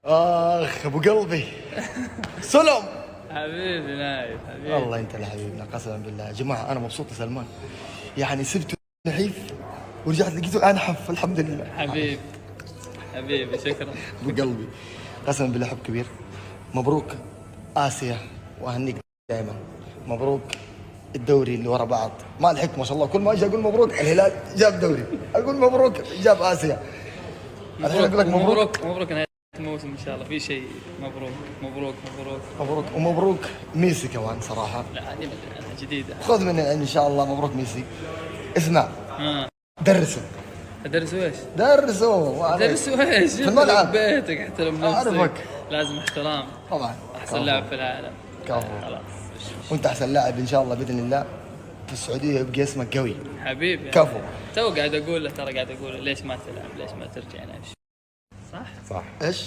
اخ ابو قلبي سلم. حبيبي نايف حبيبي. والله انت اللي حبيبنا قسما بالله. يا جماعه انا مبسوط يا سلمان، يعني سبته نحيف ورجعت لقيته انحف الحمد لله. حبيبي حبيبي شكرا. ابو قلبي قسما بالله حب كبير. مبروك اسيا واهنيك دائما. مبروك الدوري اللي ورا بعض، ما لحقت ما شاء الله. كل ما اجي اقول مبروك الهلال جاب دوري، اقول مبروك جاب اسيا. الحين اقول لك مبروك مبروك نهاية الموسم ان شاء الله في شيء. مبروك مبروك مبروك مبروك ومبروك ميسي كمان صراحه. لا هذه جديدة. خذ مني ان شاء الله مبروك ميسي. اسمع درسوا درسوا ايش؟ درسوا ايش؟ في الملعب بيتك احترم نفسك. اعرفك لازم احترام. طبعا احسن لاعب في العالم. كفو. خلاص وانت احسن لاعب ان شاء الله باذن الله في السعوديه، يبقى اسمك قوي. حبيبي كفو. تو قاعد اقول له، ترى قاعد اقول له ليش ما تلعب، ليش ما ترجع نفسك. صح ايش